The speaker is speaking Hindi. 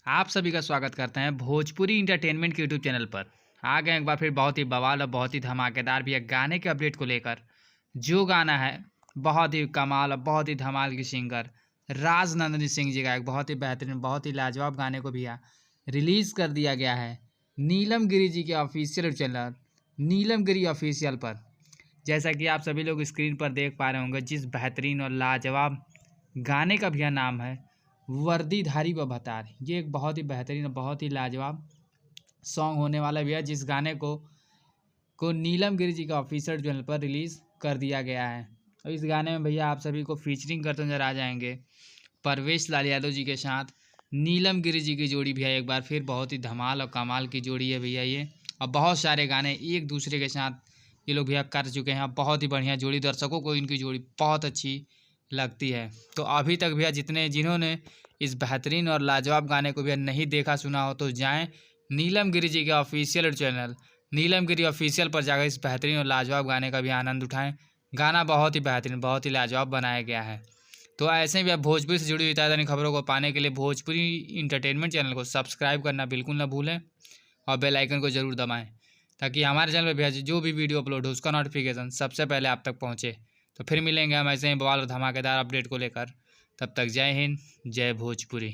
आप सभी का स्वागत करते हैं भोजपुरी इंटरटेनमेंट के यूट्यूब चैनल पर। आ गए एक बार फिर बहुत ही बवाल और बहुत ही धमाकेदार भी एक गाने के अपडेट को लेकर। जो गाना है बहुत ही कमाल और बहुत ही धमाल की सिंगर राजनंदनी सिंह जी का एक बहुत ही बेहतरीन बहुत ही लाजवाब गाने को भैया रिलीज़ कर दिया गया है नीलम गिरी जी के ऑफिशियल चैनल नीलम गिरी ऑफिशियल पर। जैसा कि आप सभी लोग स्क्रीन पर देख पा रहे होंगे, जिस बेहतरीन और लाजवाब गाने का भैया नाम है वर्दीधारी व भतार। ये एक बहुत ही बेहतरीन और बहुत ही लाजवाब सॉन्ग होने वाला भैया, जिस गाने को नीलम गिरी जी का ऑफिशियल चैनल पर रिलीज़ कर दिया गया है। और इस गाने में भैया आप सभी को फीचरिंग करते नजर आ जाएंगे परवेश लाल यादव जी के साथ नीलम गिरी जी की जोड़ी भैया एक बार फिर बहुत ही धमाल और कमाल की जोड़ी है भैया ये। और बहुत सारे गाने एक दूसरे के साथ ये लोग भैया कर चुके हैं। बहुत ही बढ़िया जोड़ी, दर्शकों को इनकी जोड़ी बहुत अच्छी लगती है। तो अभी तक भैया जिन्होंने इस बेहतरीन और लाजवाब गाने को भैया नहीं देखा सुना हो तो जाएं नीलम गिरी जी के ऑफिशियल चैनल नीलम गिरी ऑफिशियल पर जाकर इस बेहतरीन और लाजवाब गाने का भी आनंद उठाएं। गाना बहुत ही बेहतरीन बहुत ही लाजवाब बनाया गया है। तो ऐसे भी आप भोजपुरी से जुड़ी हुई ताज़ा खबरों को पाने के लिए भोजपुरी इंटरटेनमेंट चैनल को सब्सक्राइब करना बिल्कुल ना भूलें और बेल आइकन को ज़रूर दबाएं, ताकि हमारे चैनल पर भैया जो भी वीडियो अपलोड हो उसका नोटिफिकेशन सबसे पहले आप तक पहुँचे। तो फिर मिलेंगे हम ऐसे ही बवाल और धमाकेदार अपडेट को लेकर। तब तक जय हिंद, जय भोजपुरी।